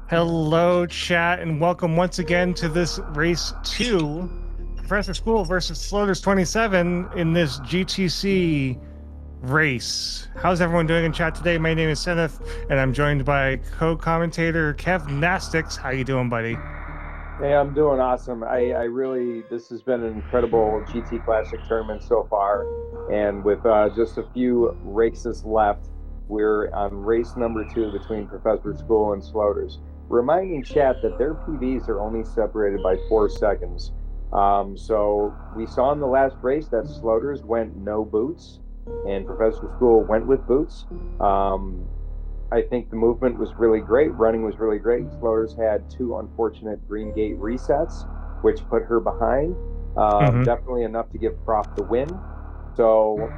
Hello, chat, and welcome once again to this race 2, Professor School versus sloaters27 in this GTC race. How's everyone doing in chat today? My name is Seneth, and I'm joined by co-commentator Kev Nastix. How you doing, buddy? Hey, I'm doing awesome. I really, this has been an incredible GT Classic tournament so far. And with just a few races left, we're on race number 2 between Professor School and Sloaters. Reminding chat that their PBs are only separated by 4 seconds. So we saw in the last race that Sloaters went no boots and Professor School went with boots. Um, I think the movement was really great. Running was really great. Sloaters had two unfortunate green gate resets, which put her behind. Definitely enough to give Prof the win. So,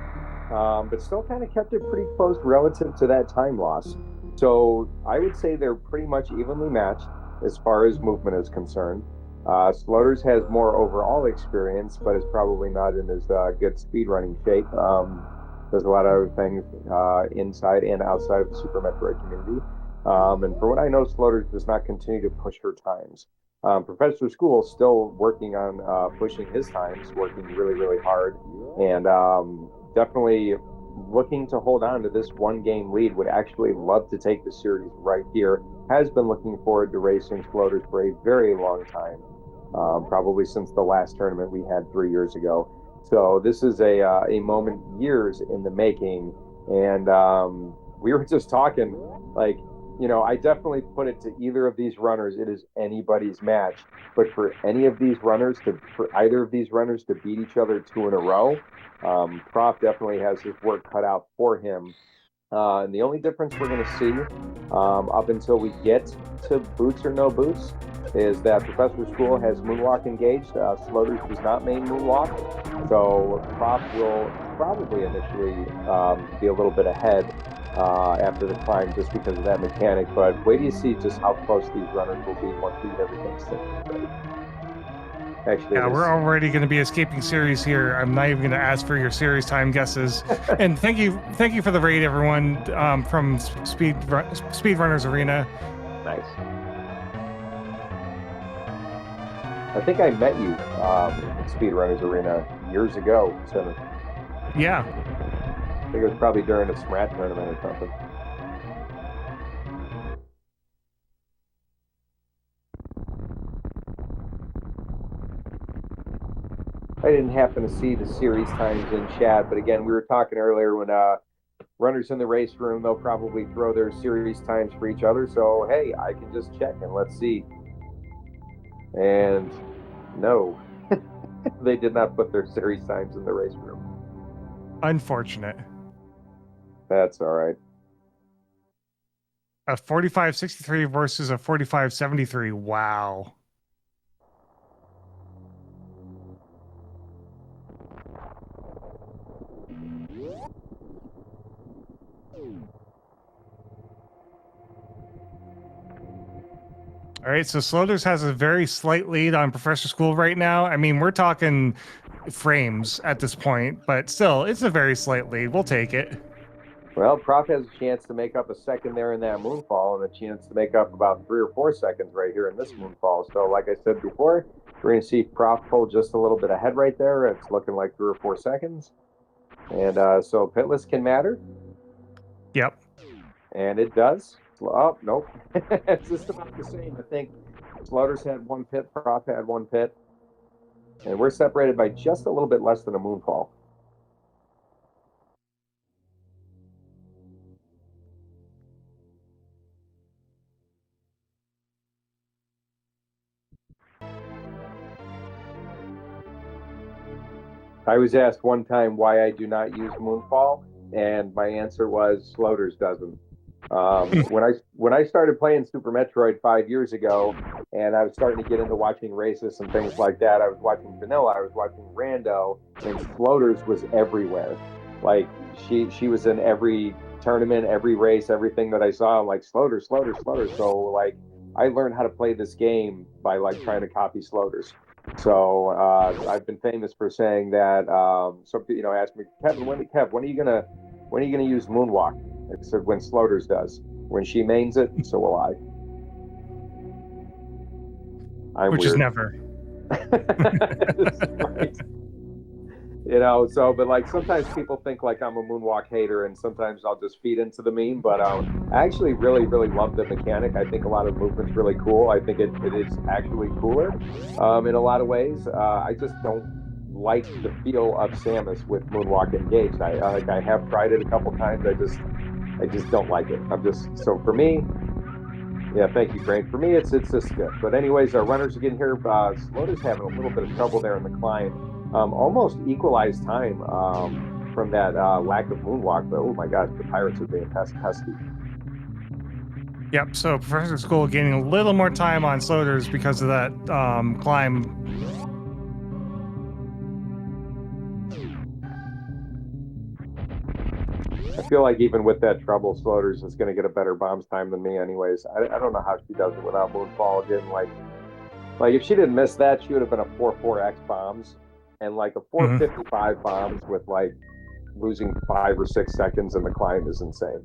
but still kind of kept it pretty close relative to that time loss. So I would say they're pretty much evenly matched as far as movement is concerned. Sloaters has more overall experience, but is probably not in as good speed running shape. There's a lot of other things inside and outside of the Super Metroid community. And from what I know, Sloaters does not continue to push her times. Professor School still working on pushing his times, working really, really hard, and definitely looking to hold on to this one game lead. Would actually love to take the series right here. Has been looking forward to racing Floaters for a very long time, probably since the last tournament we had 3 years ago. So this is a moment years in the making, and we were just talking like, I definitely put it to either of these runners. It is anybody's match, but for either of these runners to beat each other two in a row, Prof definitely has his work cut out for him. And the only difference we're going to see up until we get to boots or no boots is that Professor School has Moonwalk engaged. Sloaters does not main Moonwalk. So Prof will probably initially be a little bit ahead after the climb just because of that mechanic. But wait till you see just how close these runners will be once we get everything straight. Actually, Yeah, we're already going to be escaping series here. I'm not even going to ask for your series time guesses. And thank you for the raid, everyone, from Speedrunners Arena. Nice. I think I met you in Speedrunners Arena years ago. So Yeah. I think it was probably during a Smrat tournament or something. I didn't happen to see the series times in chat, but again, we were talking earlier when runners in the race room, they'll probably throw their series times for each other. So, hey, I can just check and let's see. And no, they did not put their series times in the race room. Unfortunate. That's all right. A 45.63 versus a 45.73. Wow. All right, so Sloaters has a very slight lead on Professor School right now. I mean, we're talking frames at this point, but still, it's a very slight lead. We'll take it. Well, Prof has a chance to make up a second there in that moonfall and a chance to make up about 3 or 4 seconds right here in this moonfall. So, like I said before, we're going to see Prof pull just a little bit ahead right there. It's looking like 3 or 4 seconds. And so Pitless can matter. Yep. And it does. Oh, nope. It's just about the same. I think Slaughters had one pit, Prof had one pit. And we're separated by just a little bit less than a moonfall. I was asked one time why I do not use Moonfall, and my answer was Sloaters doesn't. When I started playing Super Metroid 5 years ago, and I was starting to get into watching races and things like that, I was watching Vanilla, I was watching Rando, and Sloaters was everywhere. Like she was in every tournament, every race, everything that I saw. I'm like Sloaters, Sloaters, Sloaters. So like I learned how to play this game by like trying to copy Sloaters. So I've been famous for saying that. Some people, ask me, Kevin, when are you gonna use Moonwalk? I said when Sloaters does. When she mains it, so will I. I'm Which is weird. never. Right. But like sometimes people think like I'm a moonwalk hater, and sometimes I'll just feed into the meme. But I actually really, really love the mechanic. I think a lot of the movement's really cool. I think it is actually cooler in a lot of ways. I just don't like the feel of Samus with moonwalk engaged. I have tried it a couple times. I just don't like it. So for me, yeah, thank you, Crane. For me, it's a skip. But anyways, our runners are getting here. Sloater's having a little bit of trouble there in the climb. Almost equalized time from that lack of moonwalk. But oh my God, the Pirates are being pesky. Yep. So Professor School gaining a little more time on Sloaters because of that climb. I feel like even with that trouble, Sloaters is going to get a better bombs time than me, anyways. I don't know how she does it without moonfall again. Like if she didn't miss that, she would have been a 4-4x bombs and like a 455 bombs with like losing 5 or 6 seconds in the climb is insane.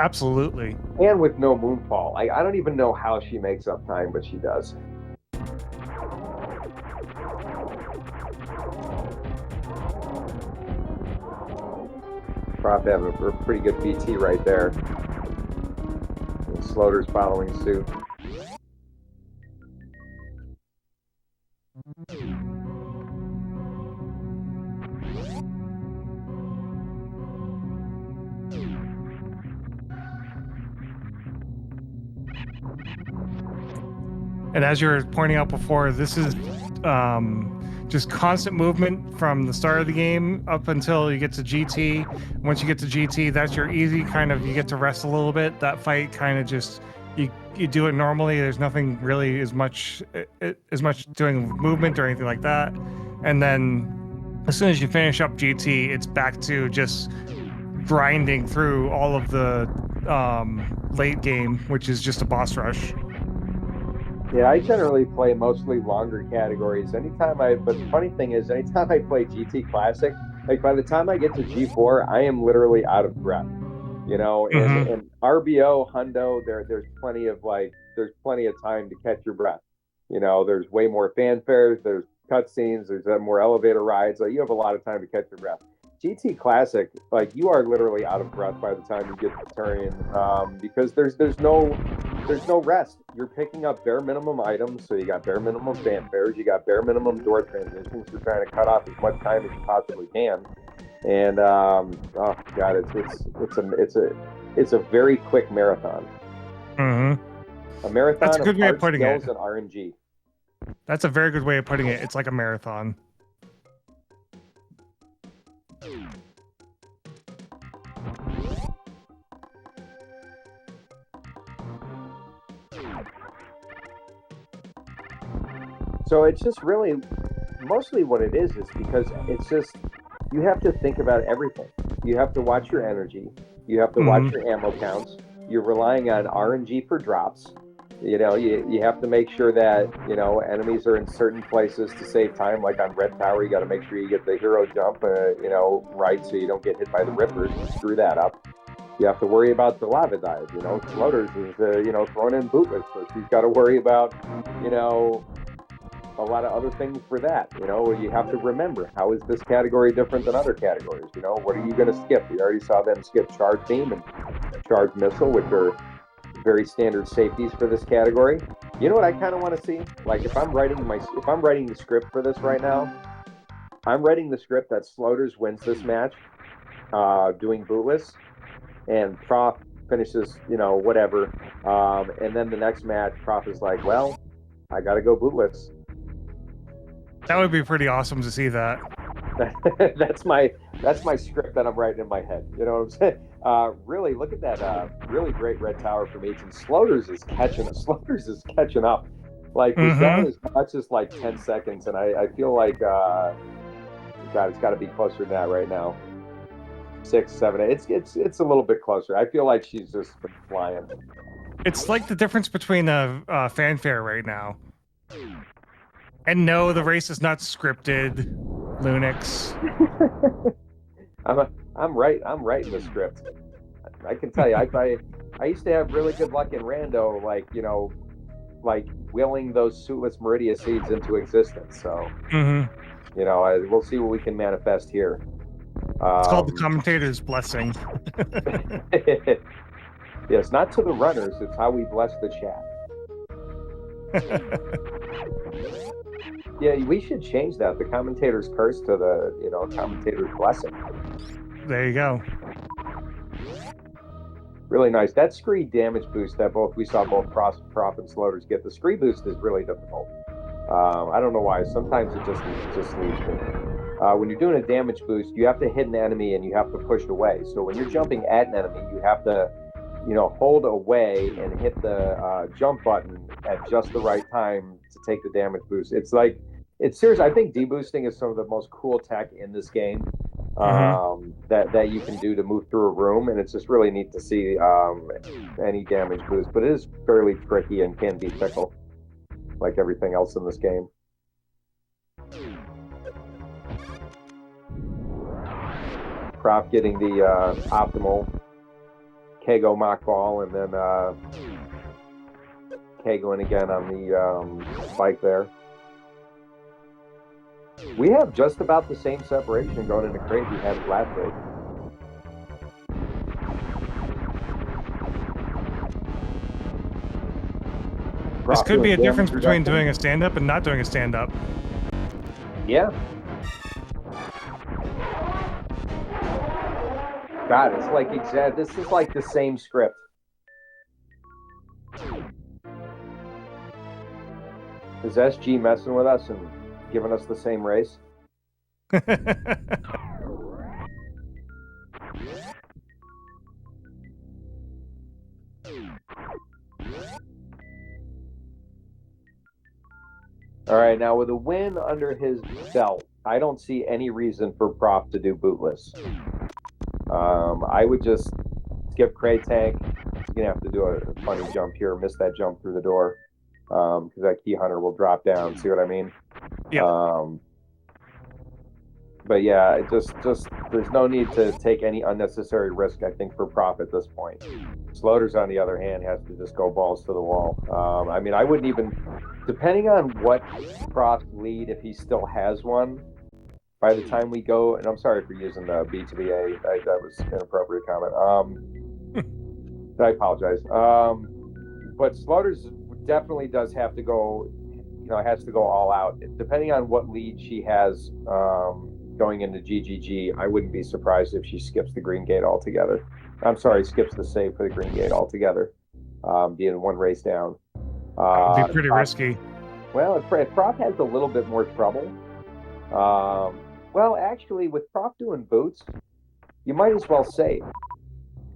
Absolutely. And with no moonfall. I don't even know how she makes up time, but she does. Prof having a pretty good BT right there. And Sloater's following suit. And as you were pointing out before, this is just constant movement from the start of the game up until you get to GT. Once you get to GT, that's your easy kind of, you get to rest a little bit. That fight kind of just, you do it normally. There's nothing really as much doing movement or anything like that. And then as soon as you finish up GT, it's back to just grinding through all of the late game, which is just a boss rush. Yeah, I generally play mostly longer categories. But the funny thing is, anytime I play GT Classic, like by the time I get to G4, I am literally out of breath. And RBO, Hundo, there's plenty of time to catch your breath. There's way more fanfares, there's cutscenes, there's more elevator rides. Like you have a lot of time to catch your breath. GT Classic, like you are literally out of breath by the time you get to turn because there's no rest. You're picking up bare minimum items, so you got bare minimum fanfares, you got bare minimum door transitions. You're trying to cut off as much time as you possibly can, and oh God, it's a very quick marathon. Mm-hmm. A marathon. That's a good way of putting it. And RNG. That's a very good way of putting it. It's like a marathon. So it's just really mostly what it is because it's just you have to think about everything. You have to watch your energy. You have to watch your ammo counts. You're relying on RNG for drops. You have to make sure that enemies are in certain places to save time. Like on Red Tower, you got to make sure you get the hero jump, right, so you don't get hit by the rippers and screw that up. You have to worry about the lava dive. Floaters is thrown in bootless, so she's got to worry about a lot of other things for that. You have to remember, how is this category different than other categories? What are you going to skip? We already saw them skip charge beam and charge missile, which are very standard safeties for this category. You know what I kind of want to see? Like if I'm writing the script for this right now, I'm writing the script that Sloaters wins this match, doing bootless, and Prof finishes, whatever, and then the next match, Prof is like, well, I got to go bootless. That would be pretty awesome to see that. that's my script that I'm writing in my head. You know what I'm saying? Really, look at that really great red tower formation. Sloaters is catching up. Like we're down as much as like 10 seconds, and I feel like God, it's got to be closer to that right now. 6, 7, 8. It's a little bit closer. I feel like she's just flying. It's like the difference between a fanfare right now. And no, the race is not scripted, Lunix. I'm writing the script. I can tell you, I used to have really good luck in rando, like like willing those Suitless Meridia seeds into existence. So, Mm-hmm. we'll see what we can manifest here. It's called the commentator's blessing. Yes, not to the runners. It's how we bless the chat. Yeah, we should change that. The commentator's curse to the, commentator's blessing. There you go. Really nice. That scree damage boost that we saw both Prof and Sloaters get. The scree boost is really difficult. I don't know why. Sometimes it just leaves me. When you're doing a damage boost, you have to hit an enemy and you have to push away. So when you're jumping at an enemy, you have to, hold away and hit the jump button at just the right time to take the damage boost. It's serious. I think deboosting is some of the most cool tech in this game. That you can do to move through a room, and it's just really neat to see any damage boost. But it is fairly tricky and can be fickle, like everything else in this game. Prof getting the optimal Kago mock ball, and then Kagoing again on the spike there. We have just about the same separation going into crate we had last race. This could be a difference between doing a stand-up and not doing a stand-up. Yeah. God, it's like this is like the same script. Is SG messing with us and giving us the same race? All right, now with a win under his belt, I don't see any reason for Prof to do bootless. I would just skip crate tank. He's gonna have to do a funny jump here, miss that jump through the door, because that key hunter will drop down. See what I mean? Yeah. But yeah, it just there's no need to take any unnecessary risk, I think, for Prof at this point. Sloaters, on the other hand, has to just go balls to the wall. I mean, I wouldn't even, depending on what Prof's lead, if he still has one, by the time we go, and I'm sorry for using the B to the A, that was an inappropriate comment. I apologize. But Sloaters definitely does have to go, has to go all out. Depending on what lead she has going into GGG, I wouldn't be surprised if she skips the green gate altogether. I'm sorry, skips the save for the green gate altogether, being one race down. That would be pretty risky. Well, if Prof has a little bit more trouble, well, actually, with Prof doing boots, you might as well save.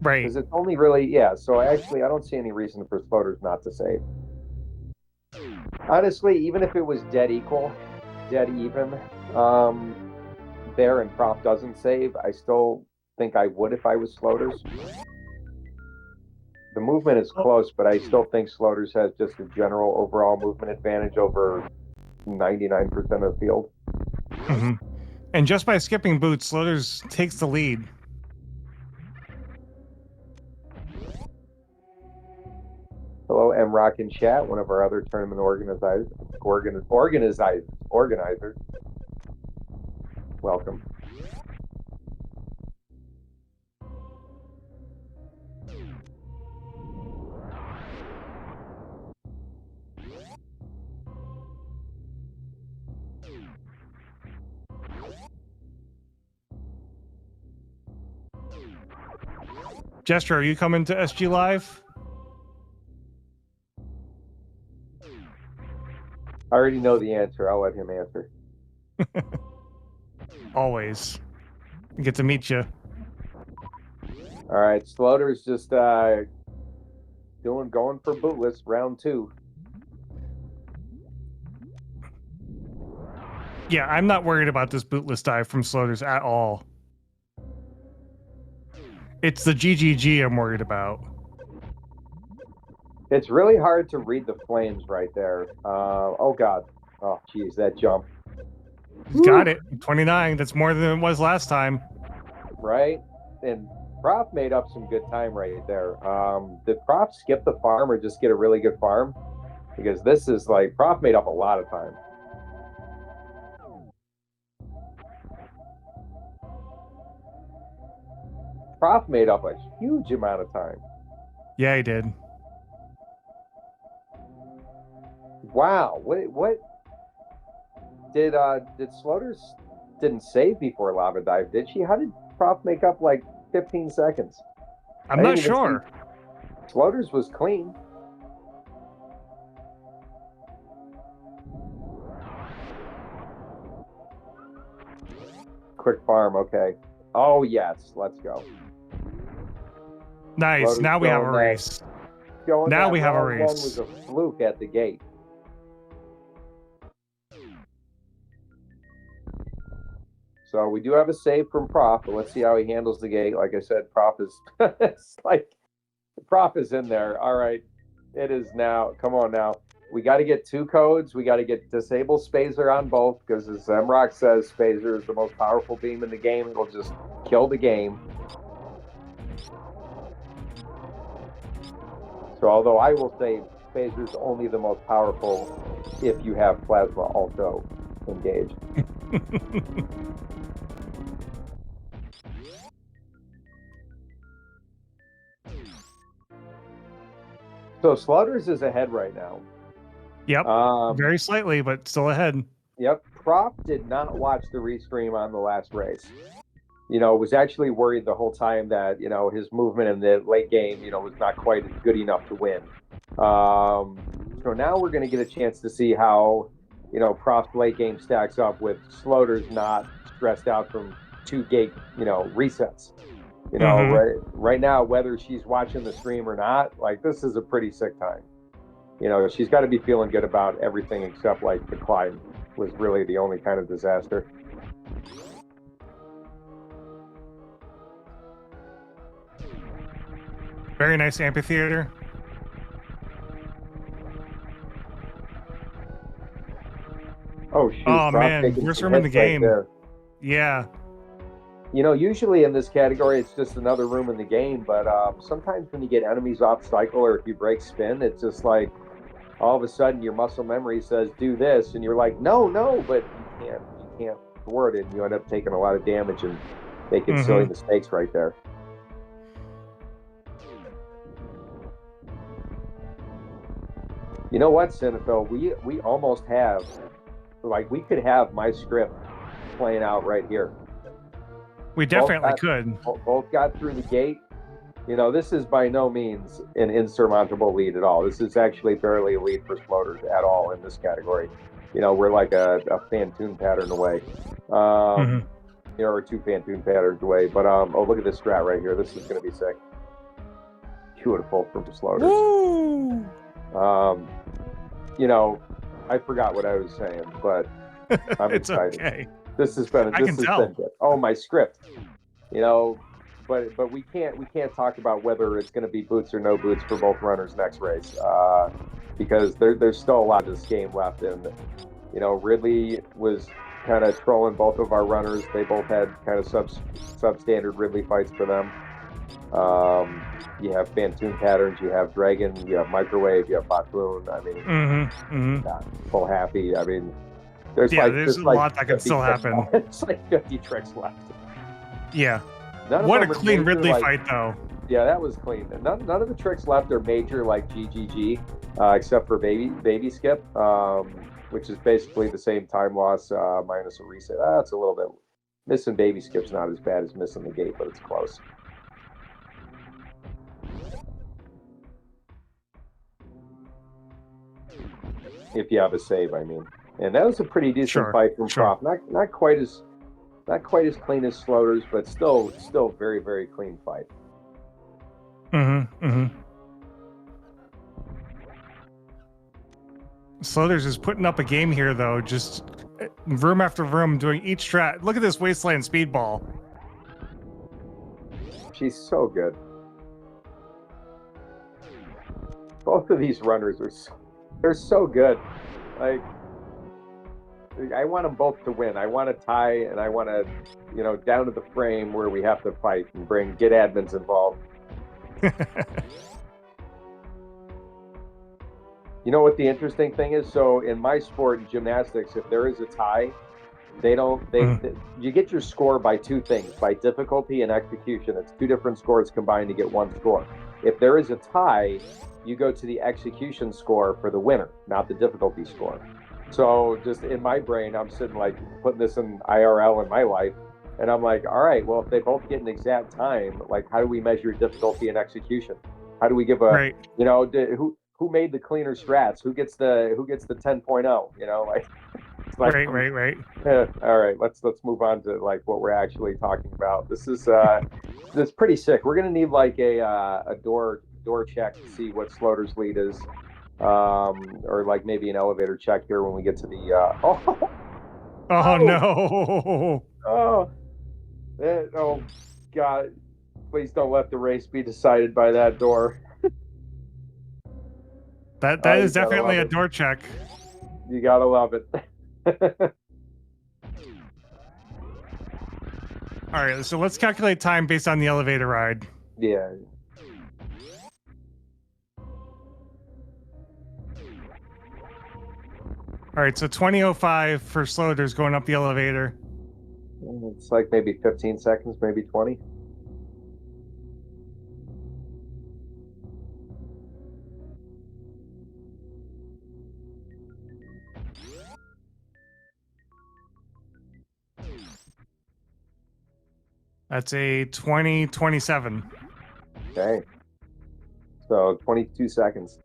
Right. Because it's only really, so I don't see any reason for Sloaters not to save. Honestly, even if it was dead even, there and Prof doesn't save, I still think I would if I was Sloaters. The movement is close, but I still think Sloaters has just a general overall movement advantage over 99% of the field. Mm-hmm. And just by skipping boots, Sloaters takes the lead. Hello, M Rock in chat, one of our other tournament organizers. Welcome. Jester, are you coming to SG Live? I already know the answer. I'll let him answer. Always. Get to meet you. All right, Sloaters just going for bootless, round 2. Yeah, I'm not worried about this bootless dive from Sloaters at all. It's the GGG I'm worried about. It's really hard to read the flames right there. Oh, God. Oh, geez, that jump. He's got it. 29. That's more than it was last time. Right? And Prof made up some good time right there. Did Prof skip the farm or just get a really good farm? because this is like Prof made up a lot of time. Prof made up a huge amount of time. Yeah, he did. Wow, what did Sloaters didn't save before Lava Dive, did she? How did Prof make up like 15 seconds? I'm not sure. Sloaters was clean. Quick farm, okay. Oh yes, let's go. Nice. Sloaters now we have a race. Now we have a race. One was a fluke at the gate. So we do have a save from Prof, but let's see how he handles the gate. Like I said, Prof is it's like Prof is in there. All right, it is now. Come on now. We got to get 2 codes. We got to get disable Spazer on both because, as Mrock says, Spazer is the most powerful beam in the game. It'll just kill the game. So, although I will say Spazer is only the most powerful if you have Plasma also engaged. So Slaughters is ahead right now. Yep. Very slightly, but still ahead. Yep. Prof did not watch the restream on the last race. Was actually worried the whole time that, his movement in the late game, was not quite good enough to win. So now we're going to get a chance to see how, Prof's late game stacks up with Slaughters not stressed out from 2 gate, resets. Right now, whether she's watching the stream or not, like, this is a pretty sick time. She's got to be feeling good about everything except, like, the climb was really the only kind of disaster. Very nice amphitheater. Oh, shoot. Oh, man. Worst room in the game. Right, yeah. Usually in this category, it's just another room in the game, but sometimes when you get enemies off cycle or if you break spin, it's just like all of a sudden your muscle memory says, do this, and you're like, no, but you can't thwart it, and you end up taking a lot of damage and making silly mistakes right there. You know what, Cinefil? We almost have, like, we could have my script playing out right here. We definitely could. Both got through the gate. This is by no means an insurmountable lead at all. This is actually barely a lead for Floaters at all in this category. We're like a Phantoon pattern away. Or 2 Phantoon patterns away. But, oh, look at this strat right here. This is going to be sick. Beautiful from Floaters. Woo! I forgot what I was saying, but I'm it's excited. Okay. This has been good. Oh, my script. But we can't talk about whether it's going to be boots or no boots for both runners next race, because there's still a lot of this game left. And Ridley was kind of trolling both of our runners. They both had kind of substandard Ridley fights for them. You have Phantoon patterns, you have Dragon, you have Microwave, you have Botloon. I mean, full happy. I mean, there's a lot that can still happen. It's like 50 tricks left. Yeah. What a clean Ridley fight, though. Yeah, that was clean. None of the tricks left are major, like GGG, except for baby skip, which is basically the same time loss minus a reset. That's a little bit. Missing baby skip's not as bad as missing the gate, but it's close. If you have a save, I mean. And that was a pretty decent fight from Prof. Not quite as clean as Sloaters, but still very, very clean fight. Sloaters is putting up a game here, though. Just room after room, doing each strat. Look at this Wasteland Speedball. She's so good. Both of these runners they're so good. Like, I want them both to win. I want to tie, and I want to, down to the frame where we have to fight and get admins involved. You know what the interesting thing is? So in my sport, in gymnastics, if there is a tie, they don't you get your score by two things, by difficulty and execution. It's two different scores combined to get one score. If there is a tie, you go to the execution score for the winner, not the difficulty score. So just in my brain, I'm sitting like putting this in IRL in my life, and I'm like, all right, well, if they both get an exact time, like how do we measure difficulty and execution? How do we give a Right. you know who made the cleaner strats? Who gets the 10.0? You know, like Right. all right, let's move on to like what we're actually talking about. This is pretty sick. We're gonna need like a door check to see what Sloater's lead is, or like maybe an elevator check here when we get to the oh Oh no. oh oh God! Please don't let the race be decided by that door. That Oh, is you gotta definitely love a it. door check. You gotta love it. All right, so let's calculate time based on the elevator ride. Yeah. All right, so 20:05 for Sloaters going up the elevator. It's like maybe 15 seconds, maybe 20. That's a 20:27. Okay. So 22 seconds.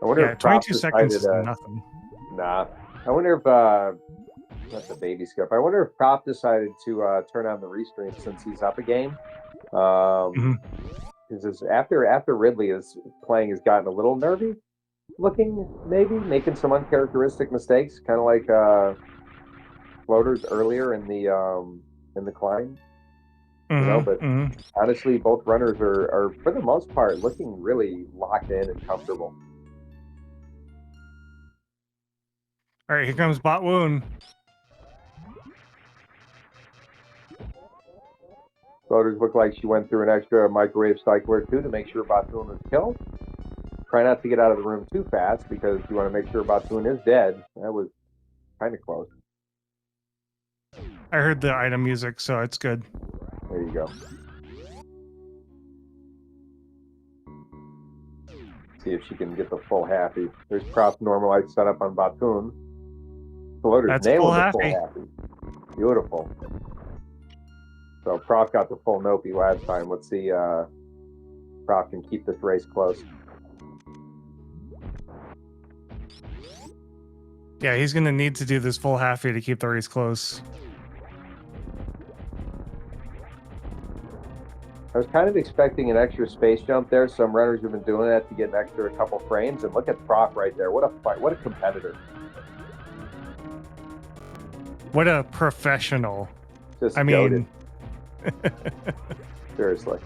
I wonder Yeah, if Prof 22 seconds decided, is nothing. nah. I wonder if, that's a baby skip. I wonder if Prof decided to turn on the restream since he's up a game. Because after Ridley is playing, has gotten a little nervy looking, maybe making some uncharacteristic mistakes, kind of like Floaters earlier in the climb. You know, but honestly, both runners are for the most part looking really locked in and comfortable. All right, here comes Bot Woon. Voters look like she went through an extra microwave cycler too to make sure Batoon was killed. Try not to get out of the room too fast because you want to make sure Batoon is dead. That was kind of close. I heard the item music, so it's good. There you go. See if she can get the full happy. There's Prof normalized setup on Batoon. Floaters nailing the full happy. Beautiful. So Prof got the full Nopi last time. Let's see Prof can keep this race close. Yeah, he's going to need to do this full halfie to keep the race close. I was kind of expecting an extra space jump there. Some runners have been doing that to get an extra couple frames. And look at Prof right there. What a fight. What a competitor. What a professional. Just I mean... Seriously.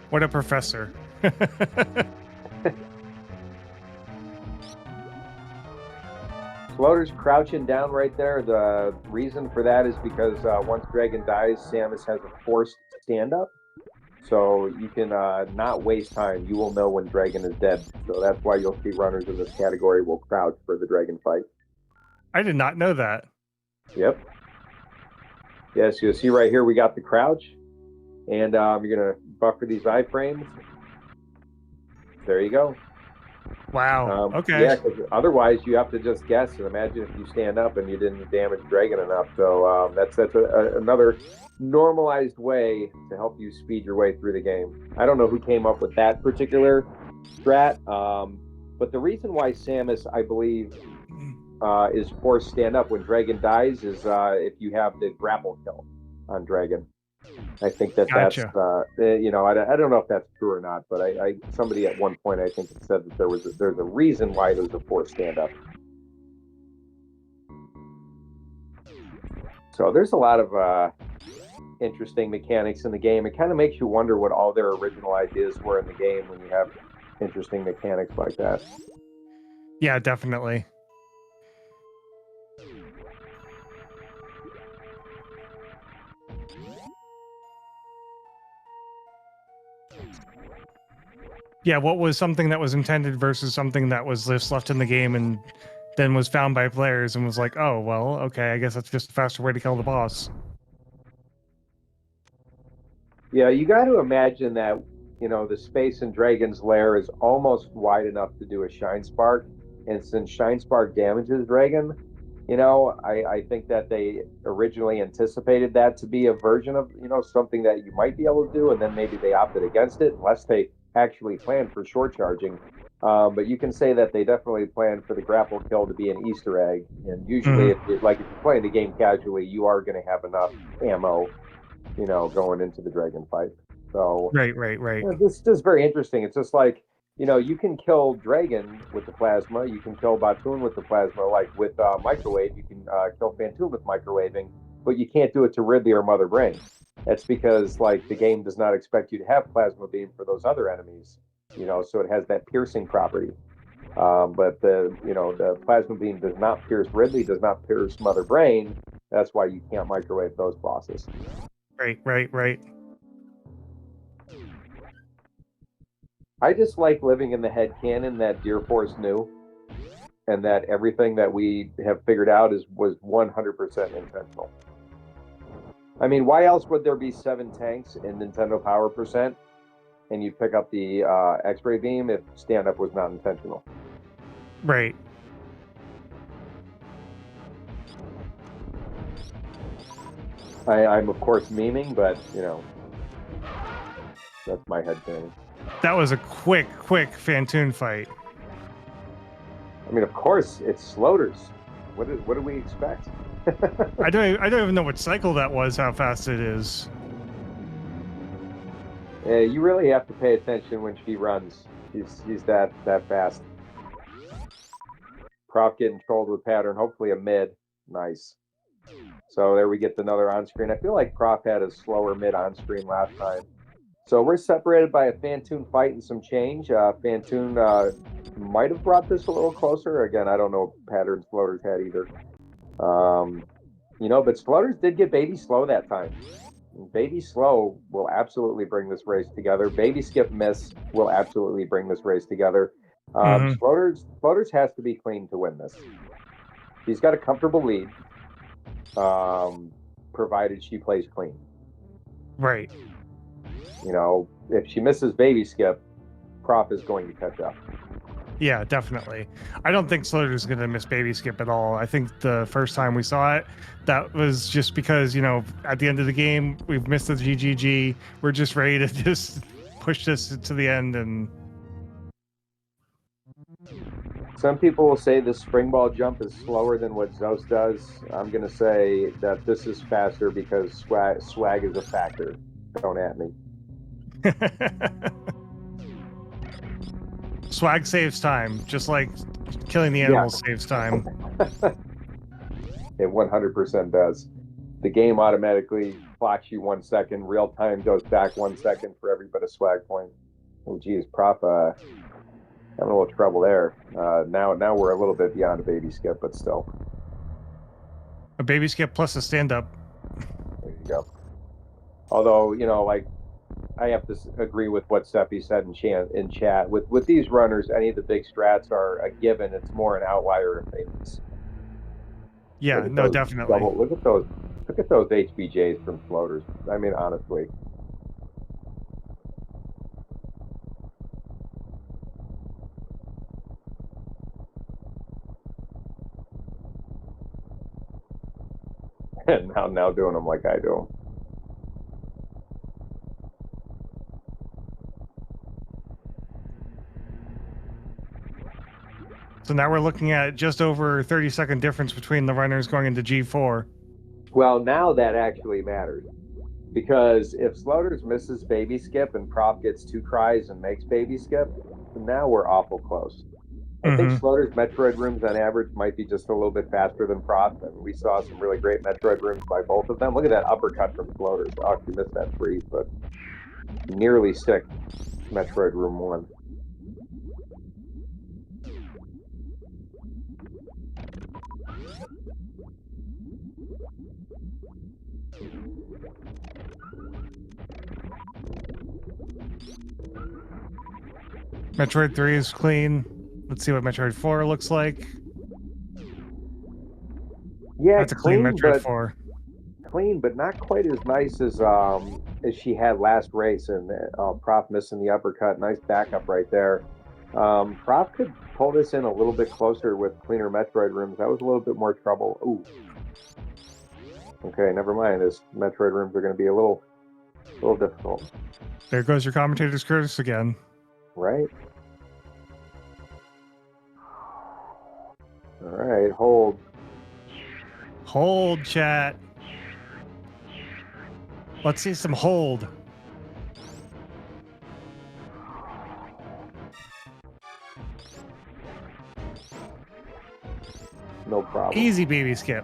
What a professor. Floater's crouching down right there. The reason for that is because once Dragon dies, Samus has a forced stand-up. So you can not waste time. You will know when Dragon is dead. So that's why you'll see runners in this category will crouch for the Dragon fight. I did not know that. Yep. Yes, you'll see right here we got the crouch. And you're going to buffer these iframes. There you go. Wow. Okay. Yeah, because otherwise you have to just guess. And imagine if you stand up and you didn't damage Dragon enough. So that's another normalized way to help you speed your way through the game. I don't know who came up with that particular strat, but the reason why Samus, I believe, is forced stand up when Dragon dies is if you have the grapple kill on Dragon. I think that's you know, I don't know if that's true or not, but I somebody at one point I think said that there's a reason why there's a forced stand up. So there's a lot of interesting mechanics in the game. It kind of makes you wonder what all their original ideas were in the game when you have interesting mechanics like that. Yeah, definitely. Yeah, what was something that was intended versus something that was just left in the game and then was found by players and was like, oh, well, okay, I guess that's just a faster way to kill the boss. Yeah, you got to imagine that, the space in Dragon's Lair is almost wide enough to do a Shine Spark. And since Shine Spark damages Dragon, I think that they originally anticipated that to be a version of, something that you might be able to do, and then maybe they opted against it, unless they actually planned for short charging. But you can say that they definitely planned for the grapple kill to be an Easter egg. And usually, Mhm. if you're playing the game casually, you are going to have enough ammo, going into the dragon fight. So Right, right, right. this is just very interesting. It's just like, you can kill Dragon with the plasma. You can kill Batoon with the plasma. Like with Microwave, you can kill Phantoon with microwaving, but you can't do it to Ridley or Mother Brain. That's because, like, the game does not expect you to have Plasma Beam for those other enemies, so it has that piercing property. But the Plasma Beam does not pierce Ridley, does not pierce Mother Brain. That's why you can't microwave those bosses. Right, right, right. I just like living in the head canon that Deer Force knew, and that everything that we have figured out was 100% intentional. I mean, why else would there be 7 tanks in Nintendo Power Percent, and you pick up the X-ray beam if stand up was not intentional? Right. I'm of course memeing, but that's my head canon. That was a quick Phantoon fight. I mean, of course it's Sloaters. What do we expect? I don't even know what cycle that was, how fast it is. Yeah, you really have to pay attention when she runs. She's that fast. Prof getting trolled with pattern, hopefully a mid. Nice. So there we get another on screen. I feel like Prof had a slower mid on screen last time. So we're separated by a Phantoon fight and some change. Phantoon might have brought this a little closer. Again, I don't know if pattern Floaters had either. But Floaters did get Baby Slow that time. Baby Slow will absolutely bring this race together. Baby Skip Miss will absolutely bring this race together. Floaters has to be clean to win this. She's got a comfortable lead, provided she plays clean. Right. If she misses Baby Skip, Prof is going to catch up. Yeah, definitely. I don't think Sloater's going to miss Baby Skip at all. I think the first time we saw it, that was just because, at the end of the game, we've missed the GGG. We're just ready to just push this to the end. And some people will say the spring ball jump is slower than what Zeus does. I'm going to say that this is faster because swag is a factor. Don't at me. Swag saves time, just like killing the animals saves time. It 100% does. The game automatically clocks you 1 second. Real time goes back 1 second for every bit of swag point. Oh, geez, Prof, having a little trouble there. Now we're a little bit beyond a Baby Skip, but still. A Baby Skip plus a stand-up. There you go. Although, like, I have to agree with what Seppi said in chat. With these runners, any of the big strats are a given. It's more an outlier if they miss. Yeah, no, definitely. Look at those HBJs from Floaters. I mean, honestly. And now doing them like I do. So now we're looking at just over 30-second difference between the runners going into G4. Well, now that actually matters. Because if Sloaters misses Baby Skip and Prof gets 2 tries and makes Baby Skip, now we're awful close. I think Sloaters' Metroid rooms on average might be just a little bit faster than Prof, and we saw some really great Metroid rooms by both of them. Look at that uppercut from Sloaters. Oh, she missed that freeze, but nearly sick Metroid Room 1. Metroid 3 is clean. Let's see what Metroid 4 looks like. Yeah, That's a clean Metroid 4. clean, but not quite as nice as she had last race. And Prof missing the uppercut. Nice backup right there. Prof could pull this in a little bit closer with cleaner Metroid rooms. That was a little bit more trouble. Ooh. Okay, never mind. This Metroid rooms are going to be a little difficult. There goes your commentator's curse again. Right. All right, hold. Hold, chat. Let's see some hold. No problem. Easy baby skip.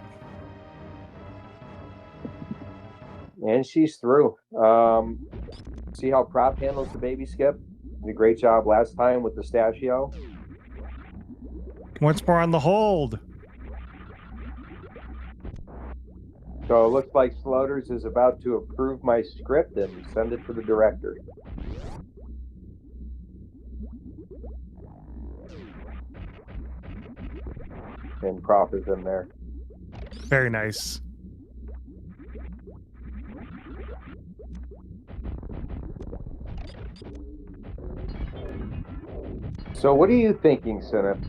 And she's through. See how Prop handles the baby skip? Did a great job last time with the Stachio. Once more on the hold. So it looks like Sloaters is about to approve my script and send it to the director. And Prof is in there. Very nice. So what are you thinking, Sinip?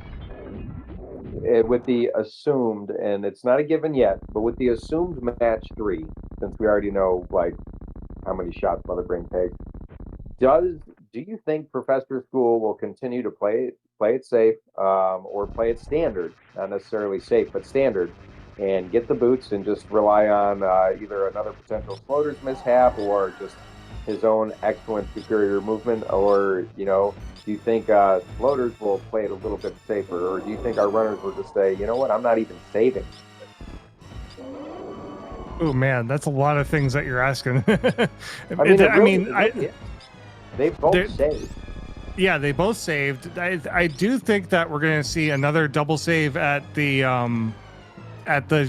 With the assumed, and it's not a given yet, but with the assumed match 3, since we already know like how many shots Mother Brain takes, do you think ProfessorSchool will continue to play it safe, or play it standard, not necessarily safe, but standard, and get the boots and just rely on either another potential floaters mishap or just his own excellent superior movement, or do you think floaters will play it a little bit safer, or do you think our runners will just say, you know what, I'm not even saving? Oh man, that's a lot of things that you're asking. They both saved. Yeah, they both saved. I do think that we're going to see another double save at the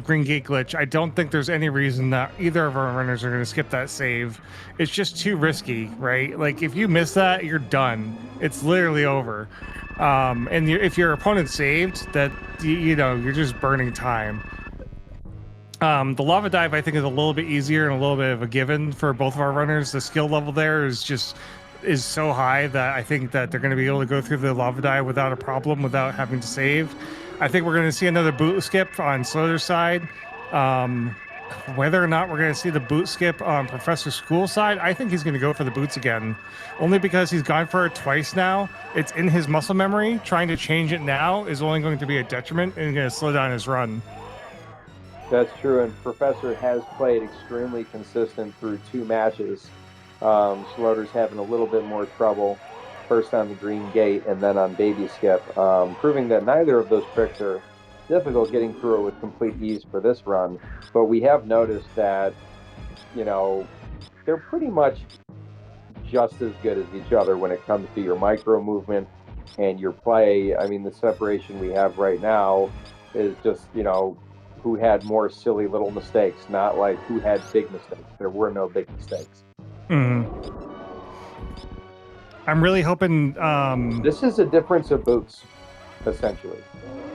Green Gate glitch. I don't think there's any reason that either of our runners are going to skip that save. It's just too risky, right? Like if you miss that, you're done. It's literally over. And if your opponent saved, that you're just burning time. The lava dive I think is a little bit easier and a little bit of a given for both of our runners. The skill level there is so high that I think that they're going to be able to go through the lava dive without a problem, without having to save. I think we're going to see another boot skip on Sloater's side. Whether or not we're going to see the boot skip on ProfessorSchool side, I think he's going to go for the boots again. Only because he's gone for it twice now. It's in his muscle memory. Trying to change it now is only going to be a detriment and going to slow down his run. That's true, and Professor has played extremely consistent through 2 matches. Sloater's having a little bit more trouble, first on the Green Gate and then on Baby Skip, proving that neither of those tricks are difficult getting through it with complete ease for this run. But we have noticed that, they're pretty much just as good as each other when it comes to your micro movement and your play. I mean, the separation we have right now is just, who had more silly little mistakes, not like who had big mistakes. There were no big mistakes. I'm really hoping this is a difference of boots, essentially.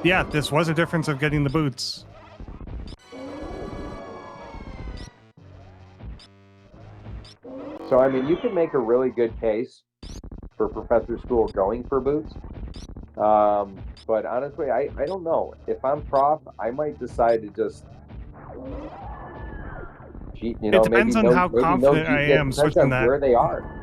Yeah, this was a difference of getting the boots. So I mean, you can make a really good case for ProfessorSchool going for boots, but honestly, I don't know. If I'm Prof, I might decide to just cheat. It depends on how confident I am switching that. Where they are.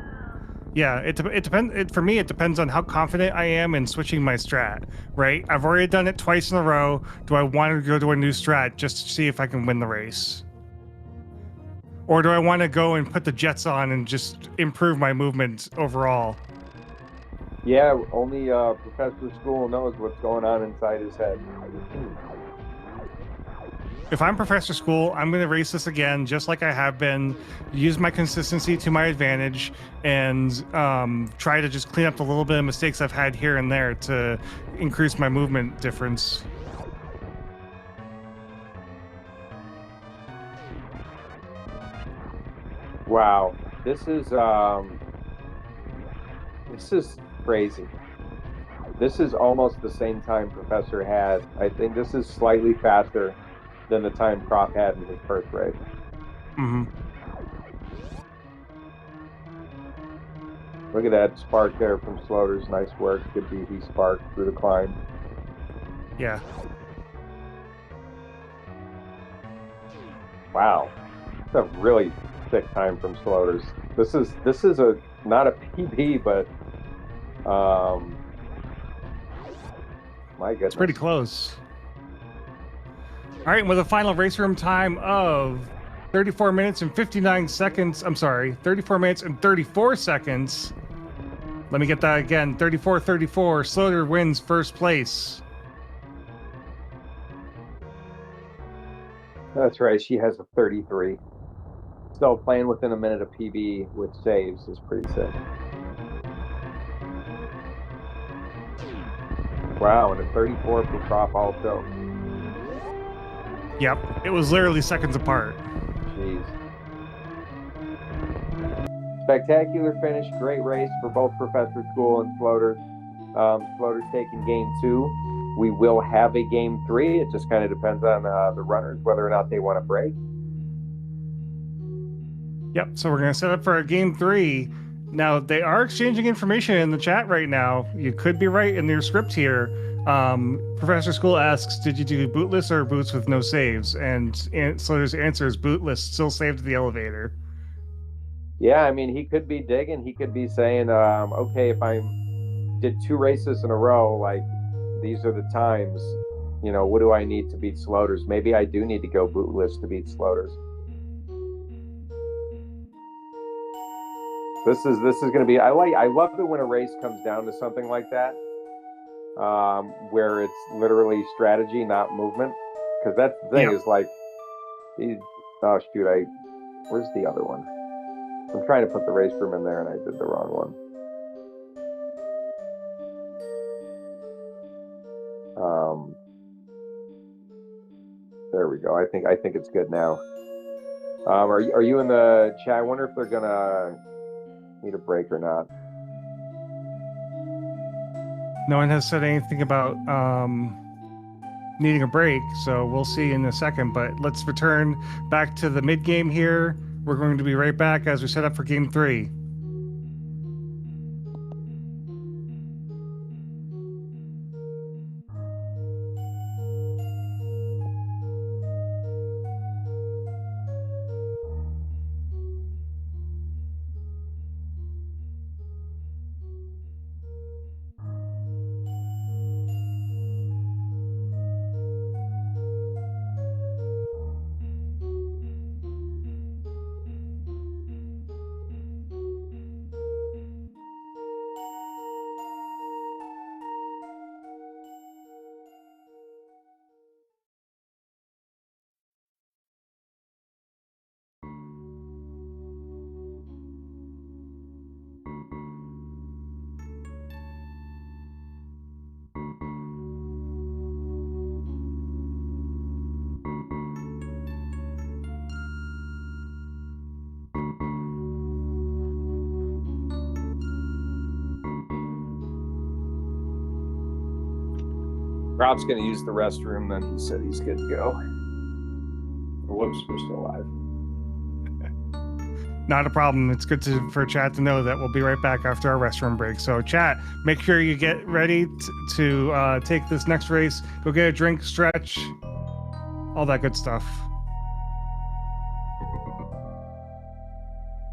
Yeah, it depends. For me, it depends on how confident I am in switching my strat. Right? I've already done it twice in a row. Do I want to go to a new strat just to see if I can win the race? Or do I want to go and put the jets on and just improve my movement overall? Yeah, only ProfessorSchool knows what's going on inside his head. If I'm ProfessorSchool, I'm going to race this again, just like I have been, use my consistency to my advantage, and try to just clean up the little bit of mistakes I've had here and there to increase my movement difference. Wow, this is crazy. This is almost the same time Professor had. I think this is slightly faster than the time Prof had in his first race. Mm-hmm. Look at that spark there from Sloaters. Nice work. Good DV spark through the climb. Yeah. Wow. That's a really thick time from Sloaters. This is a not a PB, but my goodness. It's pretty close. All right, with a final race room time of 34 minutes and 59 seconds. I'm sorry, 34 minutes and 34 seconds. Let me get that again. 34-34. Sloater wins first place. That's right. She has a 33. Still playing within a minute of PB with saves is pretty sick. Wow, and a 34 for Prof also. Yep, it was literally seconds apart. Jeez. Spectacular finish, great race for both ProfessorSchool and Sloaters. Sloaters taking game 2. We will have a game 3. It just kind of depends on the runners, whether or not they want to break. Yep, so we're going to set up for a game 3. Now, they are exchanging information in the chat right now. You could be right in your script here. ProfessorSchool asks, did you do bootless or boots with no saves? And Sloater's answer is bootless, still saved the elevator. Yeah, I mean, he could be digging. He could be saying, okay, if I did 2 races in a row, like, these are the times, you know, what do I need to beat Sloaters? Maybe I do need to go bootless to beat Sloaters. This is going to be, I love it when a race comes down to something like that, where it's literally strategy, not movement. Because that's the thing, is like, oh shoot, where's the other one? I'm trying to put the race room in there and I did the wrong one. There we go. I think it's good now. Are you in the chat? I wonder if they're gonna need a break or not. No one has said anything about needing a break, so we'll see in a second. But let's return back to the mid game here. We're going to be right back as we set up for game 3. Rob's going to use the restroom, then he said he's good to go. Whoops, we're still live. Not a problem. It's good for chat to know that we'll be right back after our restroom break. So chat, make sure you get ready to take this next race. Go get a drink, stretch, all that good stuff.